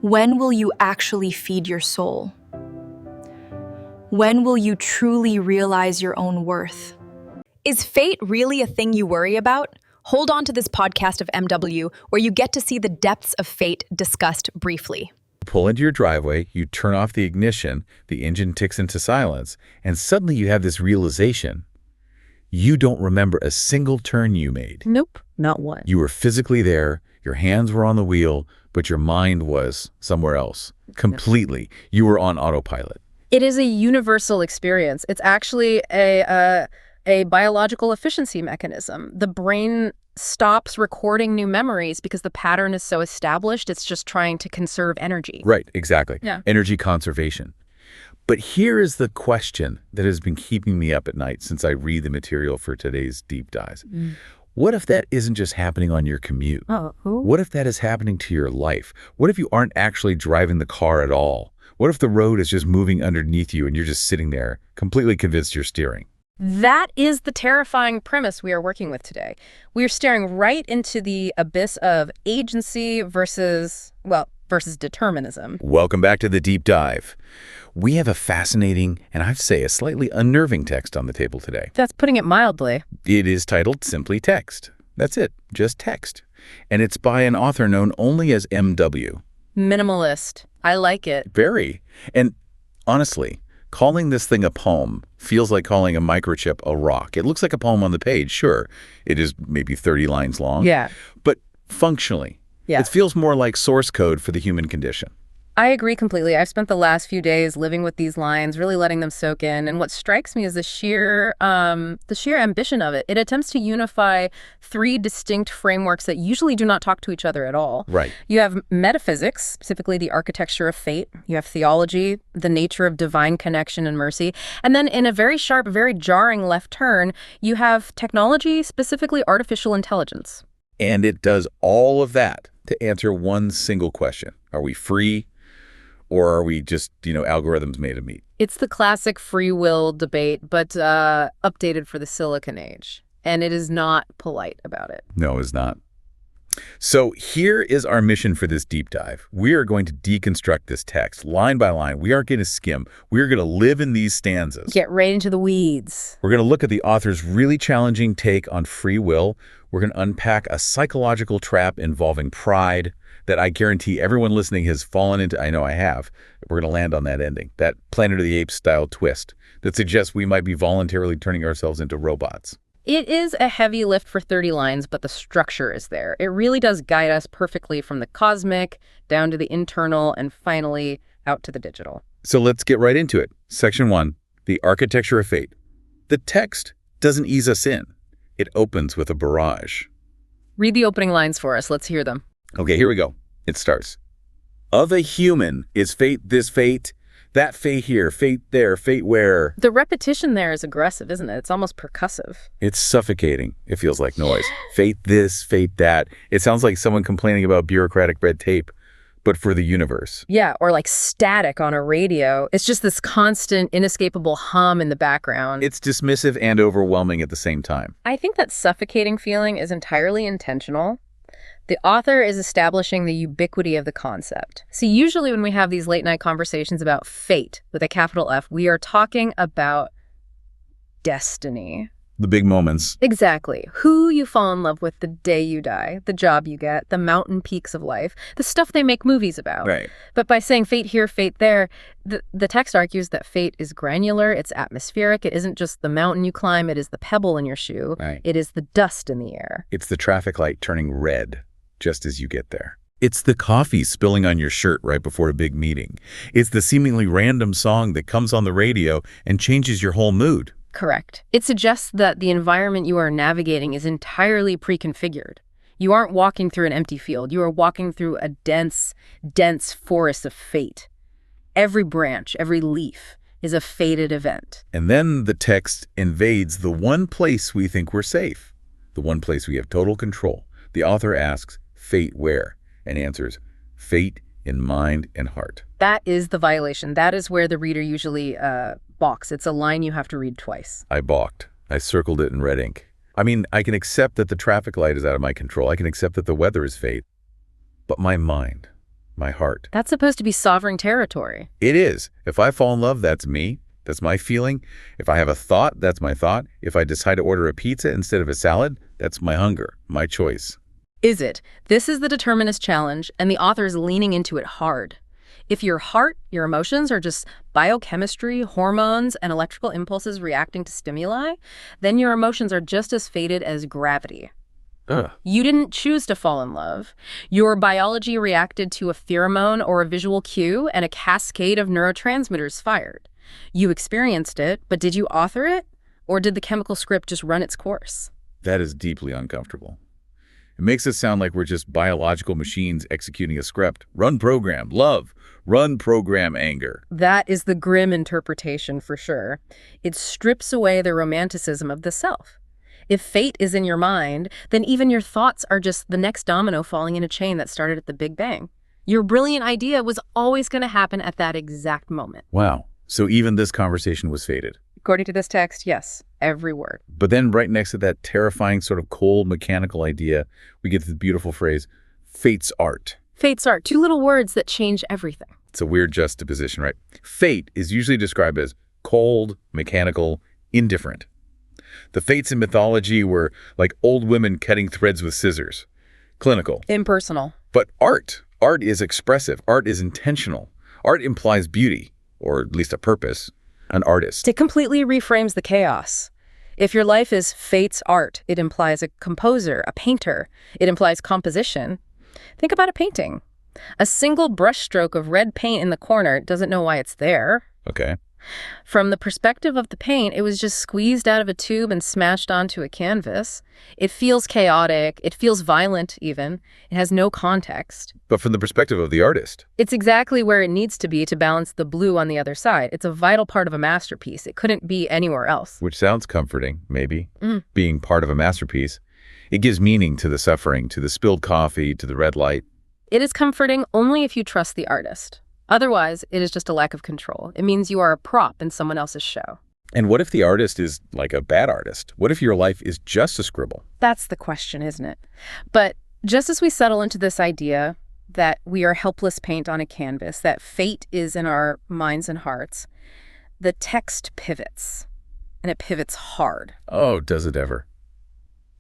When will you actually feed your soul? When will you truly realize your own worth? Is fate really a thing you worry about? Hold on to this podcast of MW, where you get to see the depths of fate discussed briefly. Pull into your driveway, you turn off the ignition, the engine ticks into silence, and suddenly you have this realization. You don't remember a single turn you made. Nope, not one. You were physically there, your hands were on the wheel, but your mind was somewhere else. Completely. You were on autopilot. It is a universal experience. It's actually a biological efficiency mechanism. The brain stops recording new memories because the pattern is so established, it's just trying to conserve energy. Right, exactly. Yeah. Energy conservation. But here is the question that has been keeping me up at night since I read the material for today's deep dives. What if that isn't just happening on your commute? What if that is happening to your life? What if you aren't actually driving the car at all? What if the road is just moving underneath you and you're just sitting there, completely convinced you're steering? That is the terrifying premise we are working with today. We are staring right into the abyss of agency versus determinism. Welcome back to the deep dive. We have a fascinating, and I'd say a slightly unnerving text on the table today. That's putting it mildly. It is titled simply Text. That's it, just text. And it's by an author known only as MW. Minimalist. I like it. Very. And honestly, calling this thing a poem feels like calling a microchip a rock. It looks like a poem on the page, sure. It is maybe 30 lines long. Yeah. But functionally, it feels more like source code for the human condition. I agree completely. I've spent the last few days living with these lines, really letting them soak in. And what strikes me is the sheer ambition of it. It attempts to unify three distinct frameworks that usually do not talk to each other at all. Right. You have metaphysics, specifically the architecture of fate. You have theology, the nature of divine connection and mercy. And then in a very sharp, very jarring left turn, you have technology, specifically artificial intelligence. And it does all of that to answer one single question. Are we free? Or are we just, algorithms made of meat? It's the classic free will debate, but updated for the Silicon Age. And it is not polite about it. No, it's not. So here is our mission for this deep dive. We are going to deconstruct this text line by line. We aren't going to skim. We're going to live in these stanzas. Get right into the weeds. We're going to look at the author's really challenging take on free will. We're going to unpack a psychological trap involving pride that I guarantee everyone listening has fallen into. I know I have. We're going to land on that ending, that Planet of the Apes style twist that suggests we might be voluntarily turning ourselves into robots. It is a heavy lift for 30 lines, but the structure is there. It really does guide us perfectly from the cosmic down to the internal and finally out to the digital. So let's get right into it. Section 1, the architecture of fate. The text doesn't ease us in. It opens with a barrage. Read the opening lines for us. Let's hear them. Okay, here we go. It starts. Of a human is fate this fate, that fate here, fate there, fate where. The repetition there is aggressive, isn't it? It's almost percussive. It's suffocating. It feels like noise. Fate this, fate that. It sounds like someone complaining about bureaucratic red tape, but for the universe. Yeah, or like static on a radio. It's just this constant, inescapable hum in the background. It's dismissive and overwhelming at the same time. I think that suffocating feeling is entirely intentional. The author is establishing the ubiquity of the concept. See, usually when we have these late night conversations about fate with a capital F, we are talking about destiny. The big moments. Exactly. Who you fall in love with the day you die, the job you get, the mountain peaks of life, the stuff they make movies about. Right. But by saying fate here, fate there, the text argues that fate is granular, it's atmospheric, it isn't just the mountain you climb, it is the pebble in your shoe, right. It is the dust in the air. It's the traffic light turning red just as you get there. It's the coffee spilling on your shirt right before a big meeting. It's the seemingly random song that comes on the radio and changes your whole mood. Correct. It suggests that the environment you are navigating is entirely pre-configured. You aren't walking through an empty field. You are walking through a dense, dense forest of fate. Every branch, every leaf is a fated event. And then the text invades the one place we think we're safe, the one place we have total control. The author asks, fate where? And answers, fate in mind and heart. That is the violation. That is where the reader usually balks. It's a line you have to read twice. I balked. I circled it in red ink. I mean, I can accept that the traffic light is out of my control. I can accept that the weather is fate. But my mind, my heart. That's supposed to be sovereign territory. It is. If I fall in love, that's me. That's my feeling. If I have a thought, that's my thought. If I decide to order a pizza instead of a salad, that's my hunger, my choice. Is it? This is the determinist challenge, and the author is leaning into it hard. If your heart, your emotions are just biochemistry, hormones, and electrical impulses reacting to stimuli, then your emotions are just as fated as gravity. Ugh. You didn't choose to fall in love. Your biology reacted to a pheromone or a visual cue, and a cascade of neurotransmitters fired. You experienced it, but did you author it? Or did the chemical script just run its course? That is deeply uncomfortable. It makes it sound like we're just biological machines executing a script. Run program, love. Run program, anger. That is the grim interpretation for sure. It strips away the romanticism of the self. If fate is in your mind, then even your thoughts are just the next domino falling in a chain that started at the Big Bang. Your brilliant idea was always going to happen at that exact moment. Wow. So even this conversation was fated. According to this text, yes, every word. But then right next to that terrifying sort of cold mechanical idea, we get the beautiful phrase, fate's art. Fate's art, two little words that change everything. It's a weird juxtaposition, right? Fate is usually described as cold, mechanical, indifferent. The fates in mythology were like old women cutting threads with scissors. Clinical. Impersonal. But art is expressive. Art is intentional. Art implies beauty, or at least a purpose. An artist. It completely reframes the chaos. If your life is fate's art, it implies a composer, a painter. It implies composition. Think about a painting. A single brushstroke of red paint in the corner doesn't know why it's there. Okay. From the perspective of the paint, it was just squeezed out of a tube and smashed onto a canvas. It feels chaotic. It feels violent, even. It has no context. But from the perspective of the artist. It's exactly where it needs to be to balance the blue on the other side. It's a vital part of a masterpiece. It couldn't be anywhere else. Which sounds comforting, maybe. Being part of a masterpiece. It gives meaning to the suffering, to the spilled coffee, to the red light. It is comforting only if you trust the artist. Otherwise, it is just a lack of control. It means you are a prop in someone else's show. And what if the artist is like a bad artist? What if your life is just a scribble? That's the question, isn't it? But just as we settle into this idea that we are helpless paint on a canvas, that fate is in our minds and hearts, the text pivots, and it pivots hard. Oh, does it ever?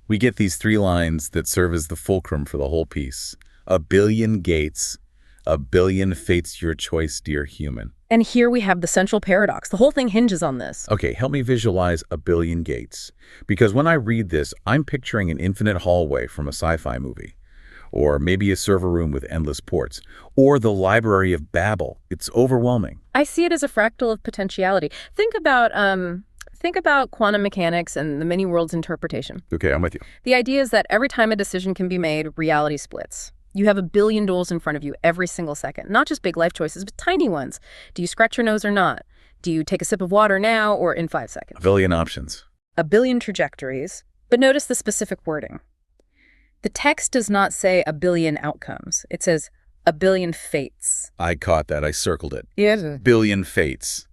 We get these 3 lines that serve as the fulcrum for the whole piece. A billion gates, a billion fates your choice, dear human. And here we have the central paradox. The whole thing hinges on this. Okay, help me visualize a billion gates. Because when I read this, I'm picturing an infinite hallway from a sci-fi movie. Or maybe a server room with endless ports. Or the Library of Babel. It's overwhelming. I see it as a fractal of potentiality. Think about quantum mechanics and the many worlds interpretation. Okay, I'm with you. The idea is that every time a decision can be made, reality splits. You have a billion doors in front of you every single second. Not just big life choices, but tiny ones. Do you scratch your nose or not? Do you take a sip of water now or in 5 seconds? A billion options. A billion trajectories. But notice the specific wording. The text does not say a billion outcomes. It says a billion fates. I caught that. I circled it. Yeah. Billion fates.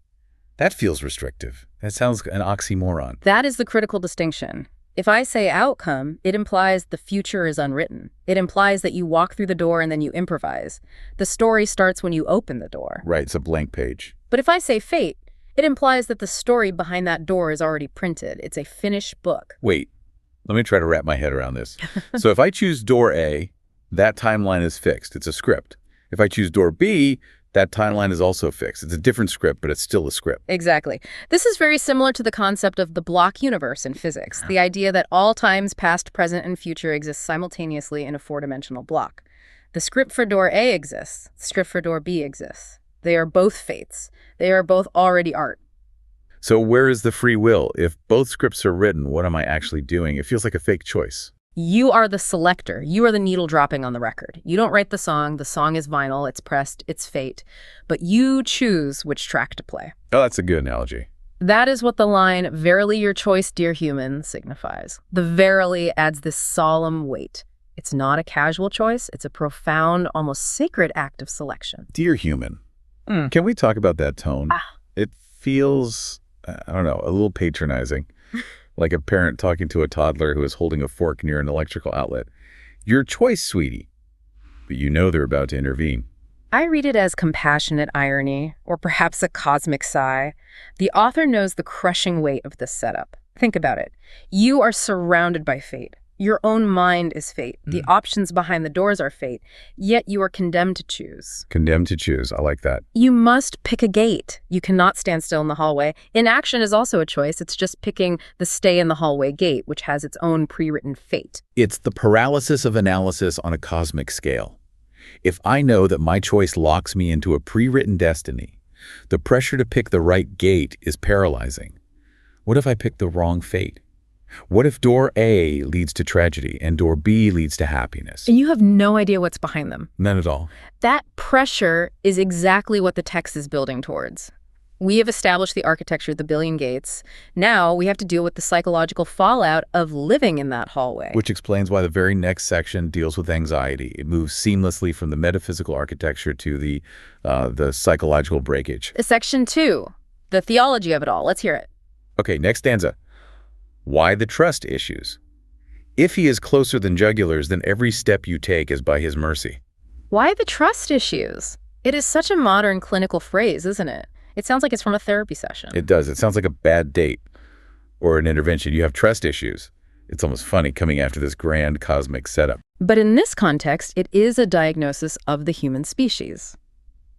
That feels restrictive. That sounds an oxymoron. That is the critical distinction. If I say outcome, it implies the future is unwritten. It implies that you walk through the door and then you improvise. The story starts when you open the door. Right, it's a blank page. But if I say fate, it implies that the story behind that door is already printed. It's a finished book. Wait, let me try to wrap my head around this. So if I choose door A, that timeline is fixed. It's a script. If I choose door B, that timeline is also fixed. It's a different script, but it's still a script. Exactly. This is very similar to the concept of the block universe in physics, the idea that all times past, present, and future exist simultaneously in a 4-dimensional block. The script for door A exists. The script for door B exists. They are both fates. They are both already art. So where is the free will? If both scripts are written, what am I actually doing? It feels like a fake choice. You are the selector. You are the needle dropping on the record. You don't write the song. The song is vinyl. It's pressed. It's fate. But you choose which track to play. Oh, that's a good analogy. That is what the line, "Verily your choice, dear human," signifies. The verily adds this solemn weight. It's not a casual choice. It's a profound, almost sacred act of selection. Dear human. Can we talk about that tone? It feels, I don't know, a little patronizing. Like a parent talking to a toddler who is holding a fork near an electrical outlet. Your choice, sweetie. But you know they're about to intervene. I read it as compassionate irony, or perhaps a cosmic sigh. The author knows the crushing weight of this setup. Think about it. You are surrounded by fate. Your own mind is fate. The options behind the doors are fate, yet you are condemned to choose. Condemned to choose. I like that. You must pick a gate. You cannot stand still in the hallway. Inaction is also a choice. It's just picking the stay in the hallway gate, which has its own pre-written fate. It's the paralysis of analysis on a cosmic scale. If I know that my choice locks me into a pre-written destiny, the pressure to pick the right gate is paralyzing. What if I pick the wrong fate? What if door A leads to tragedy and door B leads to happiness? And you have no idea what's behind them. None at all. That pressure is exactly what the text is building towards. We have established the architecture of the billion gates. Now we have to deal with the psychological fallout of living in that hallway. Which explains why the very next section deals with anxiety. It moves seamlessly from the metaphysical architecture to the psychological breakage. Section 2, the theology of it all. Let's hear it. Okay, next stanza. Why the trust issues? If he is closer than jugulars, then every step you take is by his mercy. Why the trust issues? It is such a modern clinical phrase, isn't it? It sounds like it's from a therapy session. It does. It sounds like a bad date or an intervention. You have trust issues. It's almost funny coming after this grand cosmic setup. But in this context, it is a diagnosis of the human species.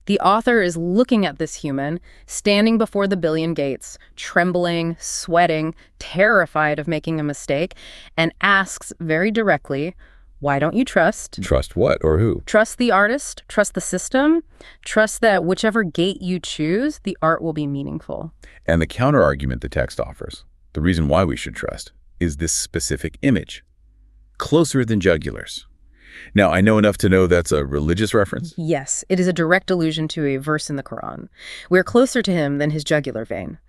The author is looking at this human, standing before the billion gates, trembling, sweating, terrified of making a mistake, and asks very directly, why don't you trust? Trust what or who? Trust the artist, trust the system, trust that whichever gate you choose, the art will be meaningful. And the counter-argument the text offers, the reason why we should trust, is this specific image. Closer than jugulars. Now, I know enough to know that's a religious reference. Yes, it is a direct allusion to a verse in the Quran. We're closer to him than his jugular vein.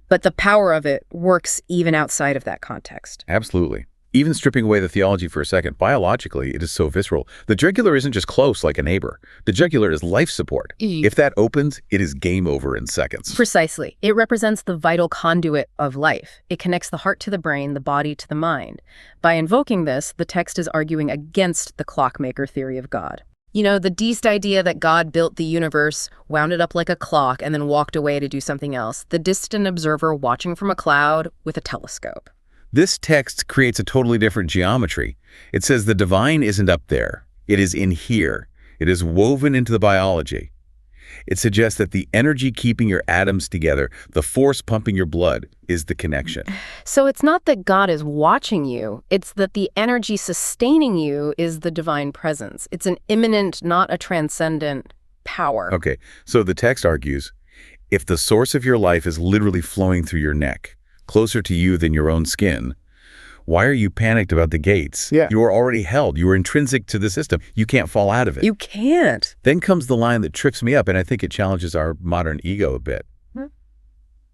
But the power of it works even outside of that context. Absolutely. Even stripping away the theology for a second, biologically, it is so visceral. The jugular isn't just close like a neighbor. The jugular is life support. If that opens, it is game over in seconds. Precisely. It represents the vital conduit of life. It connects the heart to the brain, the body to the mind. By invoking this, the text is arguing against the clockmaker theory of God. You know, the deist idea that God built the universe, wound it up like a clock, and then walked away to do something else. The distant observer watching from a cloud with a telescope. This text creates a totally different geometry. It says the divine isn't up there. It is in here. It is woven into the biology. It suggests that the energy keeping your atoms together, the force pumping your blood, is the connection. So it's not that God is watching you. It's that the energy sustaining you is the divine presence. It's an immanent, not a transcendent power. Okay, so the text argues, if the source of your life is literally flowing through your neck, closer to you than your own skin, why are you panicked about the gates? Yeah. You are already held. You are intrinsic to the system. You can't fall out of it. You can't. Then comes the line that trips me up, and I think it challenges our modern ego a bit.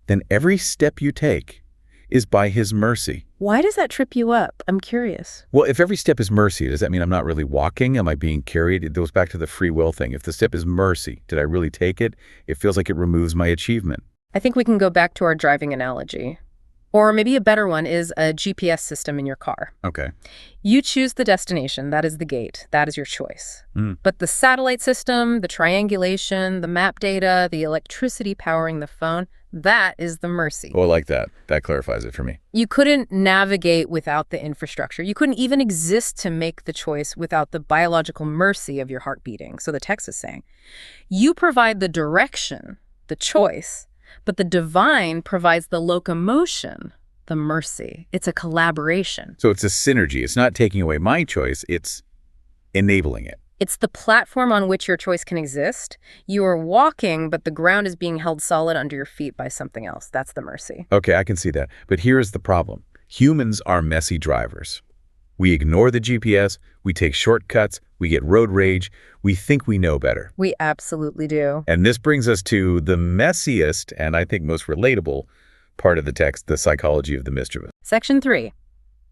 Then every step you take is by his mercy. Why does that trip you up? I'm curious. Well, if every step is mercy, does that mean I'm not really walking? Am I being carried? It goes back to the free will thing. If the step is mercy, did I really take it? It feels like it removes my achievement. I think we can go back to our driving analogy. Or maybe a better one is a GPS system in your car. Okay. You choose the destination. That is the gate. That is your choice. But the satellite system, the triangulation, the map data, the electricity powering the phone, that is the mercy. Oh, I like that. That clarifies it for me. You couldn't navigate without the infrastructure. You couldn't even exist to make the choice without the biological mercy of your heart beating. So the text is saying, you provide the direction, the choice, but the divine provides the locomotion, the mercy. It's a collaboration. So it's a synergy. It's not taking away my choice. It's enabling it. It's the platform on which your choice can exist. You are walking, but the ground is being held solid under your feet by something else. That's the mercy. Okay, I can see that. But here's the problem. Humans are messy drivers. We ignore the GPS, we take shortcuts, we get road rage, we think we know better. We absolutely do. And this brings us to the messiest, and I think most relatable, part of the text, the psychology of the mischievous. Section 3.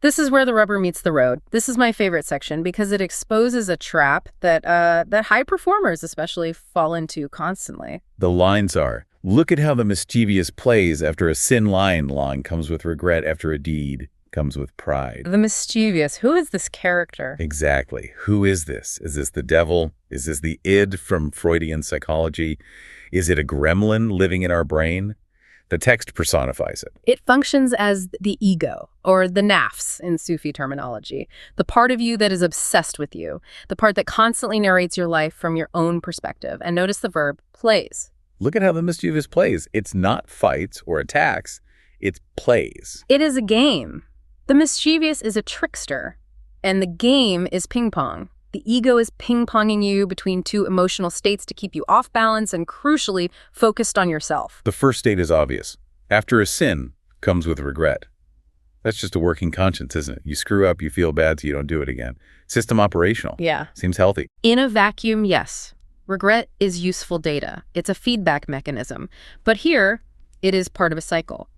This is where the rubber meets the road. This is my favorite section because it exposes a trap that high performers especially fall into constantly. The lines are, look at how the mischievous plays after a sin line comes with regret after a deed. comes with pride. The mischievous. Who is this character? Exactly. Who is this? Is this the devil? Is this the id from Freudian psychology? Is it a gremlin living in our brain? The text personifies it. It functions as the ego, or the nafs in Sufi terminology, the part of you that is obsessed with you, the part that constantly narrates your life from your own perspective. And notice the verb plays. Look at how the mischievous plays. It's not fights or attacks. It's plays. It is a game. The mischievous is a trickster, and the game is ping pong. The ego is ping-ponging you between two emotional states to keep you off balance and, crucially, focused on yourself. The first state is obvious. After a sin comes with regret. That's just a working conscience, isn't it? You screw up, you feel bad, so you don't do it again. System operational. Yeah. Seems healthy. In a vacuum, yes. Regret is useful data. It's a feedback mechanism. But here, it is part of a cycle.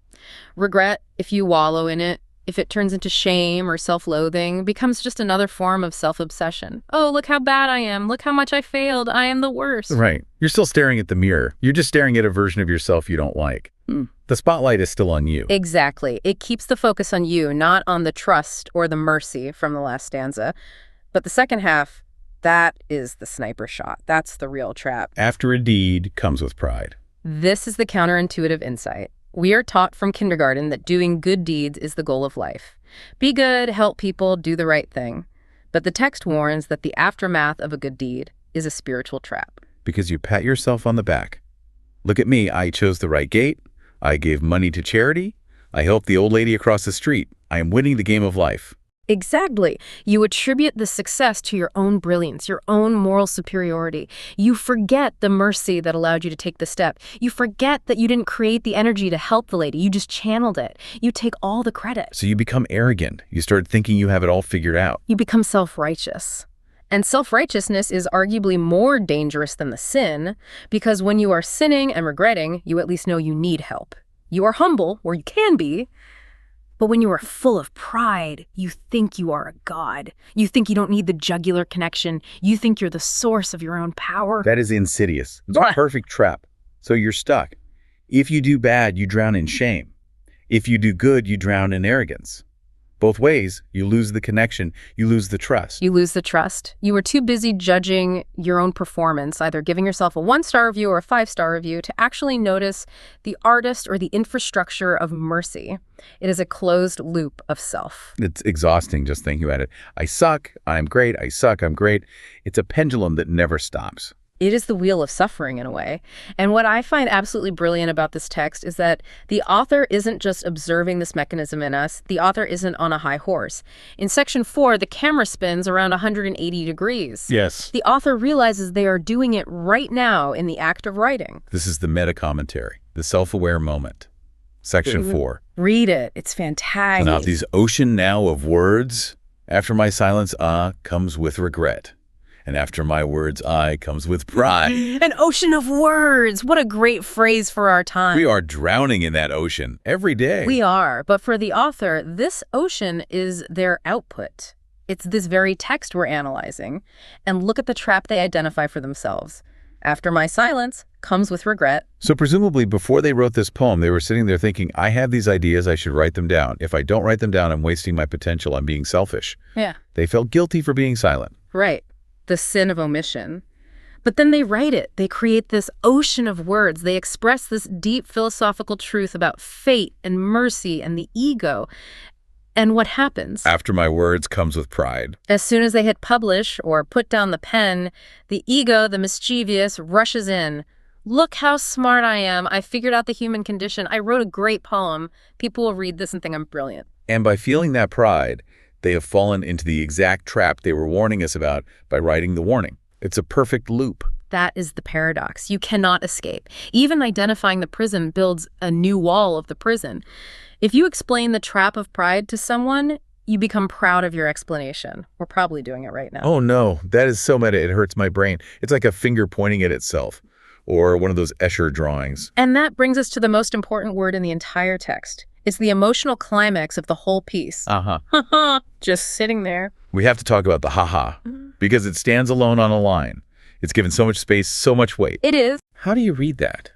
Regret, if you wallow in it, if it turns into shame or self-loathing, becomes just another form of self-obsession. Oh, look how bad I am. Look how much I failed. I am the worst. Right. You're still staring at the mirror. You're just staring at a version of yourself you don't like. The spotlight is still on you. Exactly. It keeps the focus on you, not on the trust or the mercy from the last stanza. But the second half, that is the sniper shot. That's the real trap. After a deed comes with pride. This is the counterintuitive insight. We are taught from kindergarten that doing good deeds is the goal of life. Be good, help people, do the right thing. But the text warns that the aftermath of a good deed is a spiritual trap. Because you pat yourself on the back. Look at me, I chose the right gate. I gave money to charity. I helped the old lady across the street. I am winning the game of life. Exactly. You attribute the success to your own brilliance, your own moral superiority. You forget the mercy that allowed you to take the step. You forget that you didn't create the energy to help the lady. You just channeled it. You take all the credit. So you become arrogant. You start thinking you have it all figured out. You become self-righteous. And self-righteousness is arguably more dangerous than the sin, because when you are sinning and regretting, you at least know you need help. You are humble, or you can be. But when you are full of pride, you think you are a god. You think you don't need the jugular connection. You think you're the source of your own power. That is insidious. It's a perfect trap. So you're stuck. If you do bad, you drown in shame. If you do good, you drown in arrogance. Both ways, you lose the connection, you lose the trust. You lose the trust. You were too busy judging your own performance, either giving yourself a 1-star review or a 5-star review, to actually notice the artist or the infrastructure of mercy. It is a closed loop of self. It's exhausting just thinking about it. I suck, I'm great, I suck, I'm great. It's a pendulum that never stops. It is the wheel of suffering in a way. And what I find absolutely brilliant about this text is that the author isn't just observing this mechanism in us. The author isn't on a high horse. In section 4, the camera spins around 180 degrees. Yes. The author realizes they are doing it right now in the act of writing. This is the meta-commentary, the self-aware moment. Section 4. Read it. It's fantastic. Now, these ocean now of words, after my silence, comes with regret. And after my words, comes with pride. An ocean of words. What a great phrase for our time. We are drowning in that ocean every day. We are. But for the author, this ocean is their output. It's this very text we're analyzing. And look at the trap they identify for themselves. After my silence comes with regret. So presumably before they wrote this poem, they were sitting there thinking, I have these ideas, I should write them down. If I don't write them down, I'm wasting my potential. I'm being selfish. Yeah. They felt guilty for being silent. Right. The sin of omission. But then they write it. They create this ocean of words. They express this deep philosophical truth about fate and mercy and the ego. And what happens? After my words comes with pride. As soon as they hit publish or put down the pen, the ego, the mischievous, rushes in. Look how smart I am. I figured out the human condition. I wrote a great poem. People will read this and think I'm brilliant. And by feeling that pride, they have fallen into the exact trap they were warning us about by writing the warning. It's a perfect loop. That is the paradox. You cannot escape. Even identifying the prison builds a new wall of the prison. If you explain the trap of pride to someone, you become proud of your explanation. We're probably doing it right now. Oh no, that is so meta, it hurts my brain. It's like a finger pointing at itself, or one of those Escher drawings. And that brings us to the most important word in the entire text. It's the emotional climax of the whole piece. Just sitting there. We have to talk about the ha-ha, because it stands alone on a line. It's given so much space, so much weight. It is. How do you read that?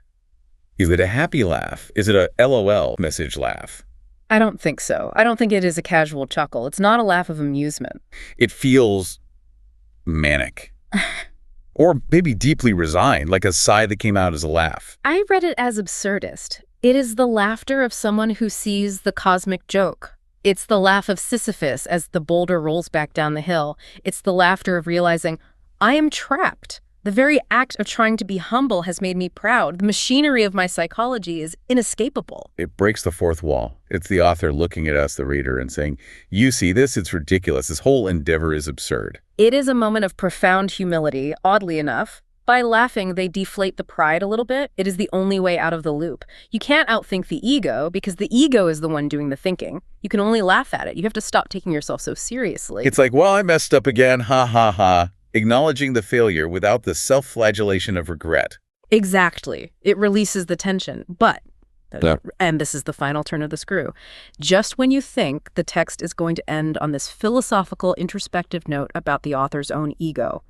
Is it a happy laugh? Is it a LOL message laugh? I don't think so. I don't think it is a casual chuckle. It's not a laugh of amusement. It feels manic. Or maybe deeply resigned, like a sigh that came out as a laugh. I read it as absurdist. It is the laughter of someone who sees the cosmic joke. It's the laugh of Sisyphus as the boulder rolls back down the hill. It's the laughter of realizing, I am trapped. The very act of trying to be humble has made me proud. The machinery of my psychology is inescapable. It breaks the fourth wall. It's the author looking at us, the reader, and saying, you see this? It's ridiculous. This whole endeavor is absurd. It is a moment of profound humility, oddly enough. By laughing, they deflate the pride a little bit. It is the only way out of the loop. You can't outthink the ego because the ego is the one doing the thinking. You can only laugh at it. You have to stop taking yourself so seriously. It's like, well, I messed up again. Ha, ha, ha. Acknowledging the failure without the self-flagellation of regret. Exactly. It releases the tension. But, and this is the final turn of the screw, just when you think the text is going to end on this philosophical, introspective note about the author's own ego,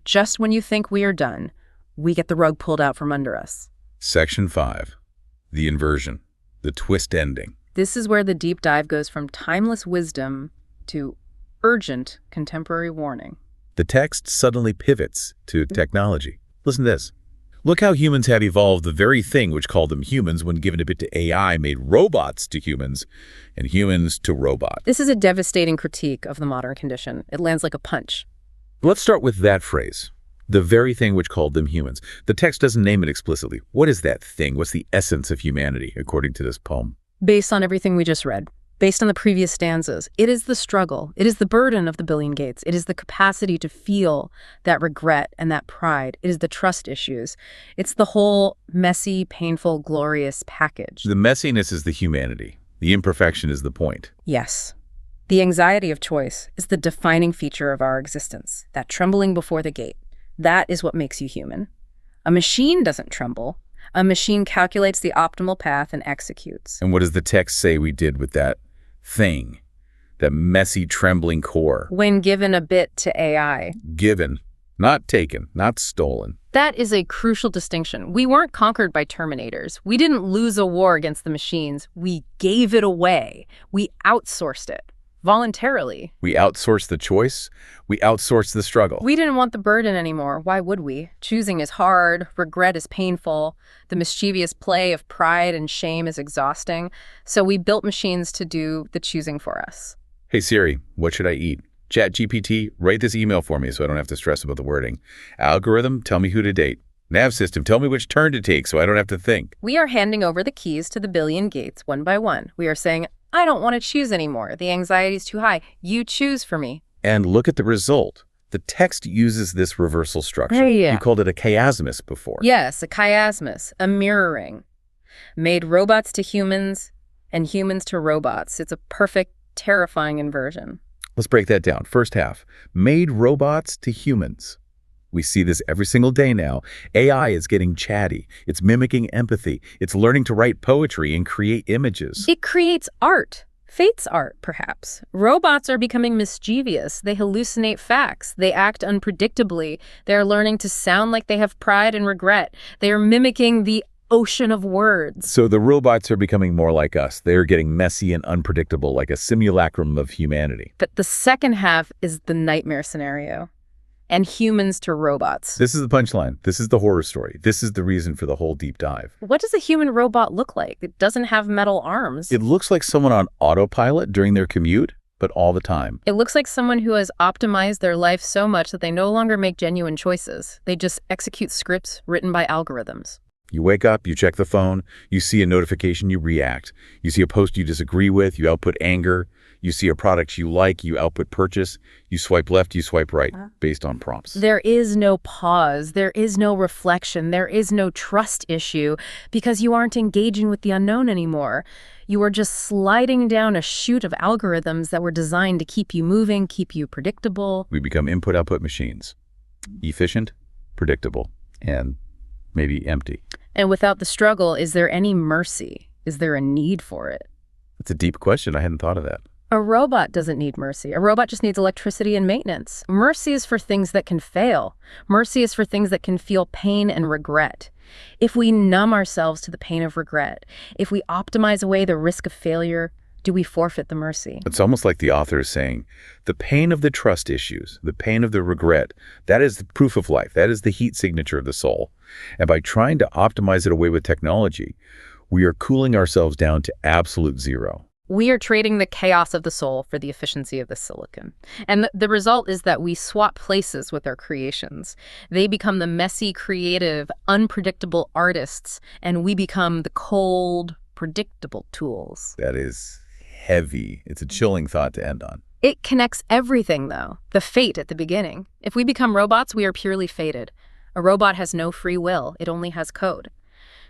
just when you think we are done, we get the rug pulled out from under us. Section 5. The inversion. The twist ending. This is where the deep dive goes from timeless wisdom to urgent contemporary warning. The text suddenly pivots to technology. Listen to this. Look how humans have evolved. The very thing which called them humans when given a bit to AI made robots to humans and humans to robots. This is a devastating critique of the modern condition. It lands like a punch. Let's start with that phrase. The very thing which called them humans. The text doesn't name it explicitly. What is that thing? What's the essence of humanity, according to this poem? Based on everything we just read, based on the previous stanzas, it is the struggle. It is the burden of the billion gates. It is the capacity to feel that regret and that pride. It is the trust issues. It's the whole messy, painful, glorious package. The messiness is the humanity. The imperfection is the point. Yes. The anxiety of choice is the defining feature of our existence, that trembling before the gate. That is what makes you human. A machine doesn't tremble. A machine calculates the optimal path and executes. And what does the text say we did with that thing, that messy, trembling core? When given a bit to AI. Given, not taken, not stolen. That is a crucial distinction. We weren't conquered by Terminators. We didn't lose a war against the machines. We gave it away. We outsourced it. Voluntarily. We outsourced the choice. We outsourced the struggle. We didn't want the burden anymore. Why would we? Choosing is hard. Regret is painful. The mischievous play of pride and shame is exhausting. So we built machines to do the choosing for us. Hey Siri, what should I eat? ChatGPT, write this email for me so I don't have to stress about the wording. Algorithm, tell me who to date. Nav system, tell me which turn to take so I don't have to think. We are handing over the keys to the billion gates one by one. We are saying, I don't want to choose anymore. The anxiety is too high. You choose for me. And look at the result. The text uses this reversal structure. Yeah. You called it a chiasmus before. Yes, a chiasmus, a mirroring. Made robots to humans and humans to robots. It's a perfect, terrifying inversion. Let's break that down. First half, made robots to humans. We see this every single day now. AI is getting chatty. It's mimicking empathy. It's learning to write poetry and create images. It creates art. Fate's art, perhaps. Robots are becoming mischievous. They hallucinate facts. They act unpredictably. They're learning to sound like they have pride and regret. They are mimicking the ocean of words. So the robots are becoming more like us. They're getting messy and unpredictable, like a simulacrum of humanity. But the second half is the nightmare scenario. And humans to robots. This is the punchline. This is the horror story. This is the reason for the whole deep dive. What does a human robot look like? It doesn't have metal arms. It looks like someone on autopilot during their commute, but all the time. It looks like someone who has optimized their life so much that they no longer make genuine choices. They just execute scripts written by algorithms. You wake up, you check the phone, you see a notification, you react. You see a post you disagree with, you output anger. You see a product you like, you output purchase. You swipe left, you swipe right, based on prompts. There is no pause. There is no reflection. There is no trust issue because you aren't engaging with the unknown anymore. You are just sliding down a chute of algorithms that were designed to keep you moving, keep you predictable. We become input-output machines. Efficient, predictable, and maybe empty. And without the struggle, is there any mercy? Is there a need for it? It's a deep question. I hadn't thought of that. A robot doesn't need mercy. A robot just needs electricity and maintenance. Mercy is for things that can fail. Mercy is for things that can feel pain and regret. If we numb ourselves to the pain of regret, if we optimize away the risk of failure, Do we forfeit the mercy? It's almost like the author is saying, the pain of the trust issues, the pain of the regret, that is the proof of life. That is the heat signature of the soul. And by trying to optimize it away with technology, we are cooling ourselves down to absolute zero. We are trading the chaos of the soul for the efficiency of the silicon. And the result is that we swap places with our creations. They become the messy, creative, unpredictable artists, and we become the cold, predictable tools. That is heavy. It's a chilling thought to end on. It connects everything, though. The fate at the beginning. If we become robots, we are purely fated. A robot has no free will. It only has code.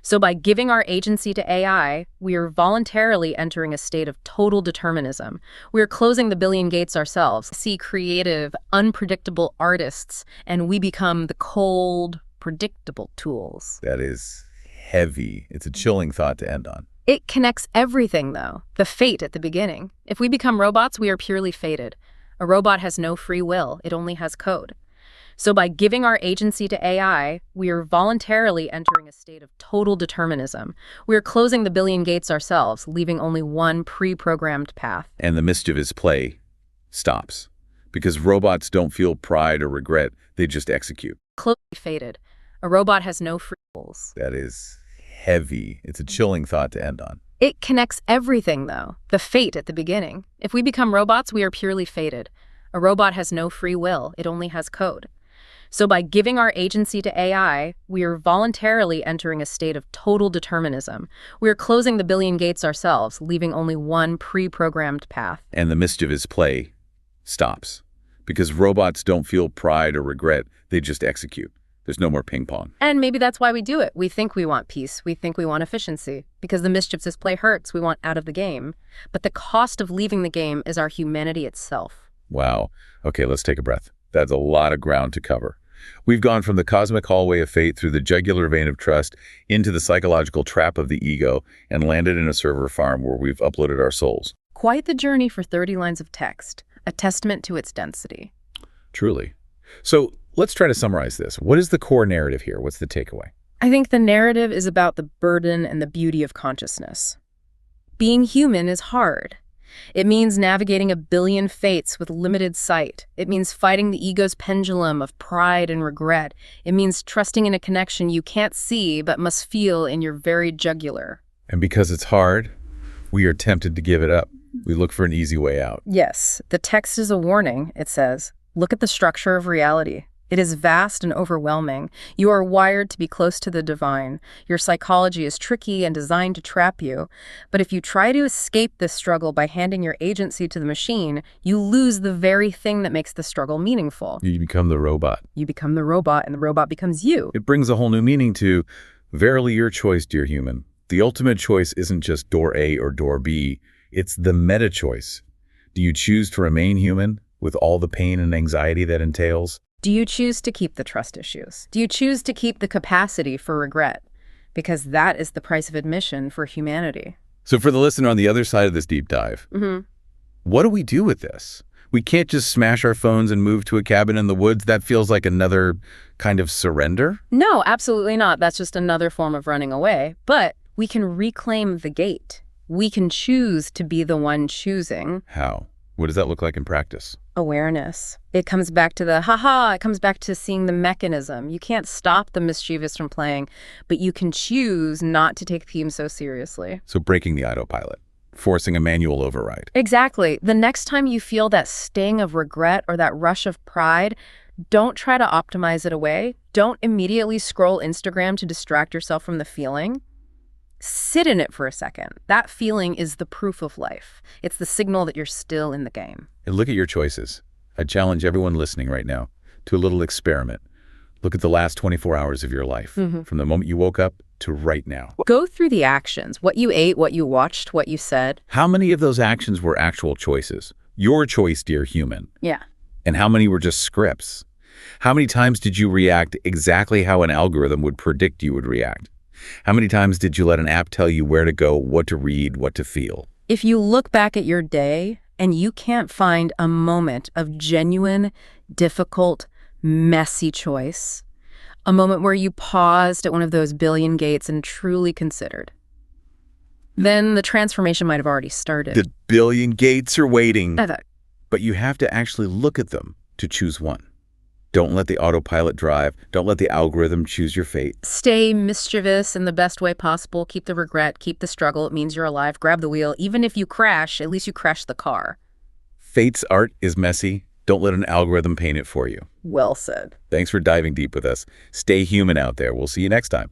So by giving our agency to AI, we are voluntarily entering a state of total determinism. We are closing the billion gates ourselves, see creative, unpredictable artists, and we become the cold, predictable tools. That is heavy. It's a chilling thought to end on. It connects everything, though. The fate at the beginning. If we become robots, we are purely fated. A robot has no free will. It only has code. So by giving our agency to AI, we are voluntarily entering a state of total determinism. We are closing the billion gates ourselves, leaving only one pre-programmed path. And the mischievous play stops. Because robots don't feel pride or regret, they just execute. Closely fated. A robot has no free wills. That is heavy. It's a chilling thought to end on. It connects everything, though. The fate at the beginning. If we become robots, we are purely fated. A robot has no free will. It only has code. So by giving our agency to AI, we are voluntarily entering a state of total determinism. We are closing the billion gates ourselves, leaving only one pre-programmed path. And the mischievous play stops. Because robots don't feel pride or regret, they just execute. There's no more ping pong. And maybe that's why we do it. We think we want peace. We think we want efficiency. Because the mischievous play hurts, we want out of the game. But the cost of leaving the game is our humanity itself. Wow. Okay, let's take a breath. That's a lot of ground to cover. We've gone from the cosmic hallway of fate through the jugular vein of trust into the psychological trap of the ego and landed in a server farm where we've uploaded our souls. Quite the journey for 30 lines of text, a testament to its density. Truly. So let's try to summarize this. What is the core narrative here? What's the takeaway? I think the narrative is about the burden and the beauty of consciousness. Being human is hard. It means navigating a billion fates with limited sight. It means fighting the ego's pendulum of pride and regret. It means trusting in a connection you can't see but must feel in your very jugular. And because it's hard, we are tempted to give it up. We look for an easy way out. Yes, the text is a warning, it says. Look at the structure of reality. It is vast and overwhelming. You are wired to be close to the divine. Your psychology is tricky and designed to trap you. But if you try to escape this struggle by handing your agency to the machine, you lose the very thing that makes the struggle meaningful. You become the robot. You become the robot, and the robot becomes you. It brings a whole new meaning to, verily your choice, dear human. The ultimate choice isn't just door A or door B. It's the meta choice. Do you choose to remain human with all the pain and anxiety that entails? Do you choose to keep the trust issues? Do you choose to keep the capacity for regret? Because that is the price of admission for humanity. So for the listener on the other side of this deep dive, what do we do with this? We can't just smash our phones and move to a cabin in the woods. That feels like another kind of surrender. No, absolutely not. That's just another form of running away. But we can reclaim the gate. We can choose to be the one choosing. How? What does that look like in practice? Awareness. It comes back to the it comes back to seeing the mechanism. You can't stop the mischievous from playing, but you can choose not to take themes so seriously. So breaking the autopilot, forcing a manual override. Exactly. The next time you feel that sting of regret or that rush of pride, don't try to optimize it away. Don't immediately scroll Instagram to distract yourself from the feeling. Sit in it for a second. That feeling is the proof of life. It's the signal that you're still in the game. And look at your choices. I challenge everyone listening right now to a little experiment. Look at the last 24 hours of your life, from the moment you woke up to right now. Go through the actions, what you ate, what you watched, what you said. How many of those actions were actual choices? Your choice, dear human. Yeah. And how many were just scripts? How many times did you react exactly how an algorithm would predict you would react? How many times did you let an app tell you where to go, what to read, what to feel? If you look back at your day and you can't find a moment of genuine, difficult, messy choice, a moment where you paused at one of those billion gates and truly considered, then the transformation might have already started. The billion gates are waiting. I thought, But you have to actually look at them to choose one. Don't let the autopilot drive. Don't let the algorithm choose your fate. stay mischievous in the best way possible. Keep the regret. Keep the struggle. It means you're alive. Grab the wheel. Even if you crash, at least you crashed the car. Fate's art is messy. Don't let an algorithm paint it for you. Well said. Thanks for diving deep with us. Stay human out there. We'll see you next time.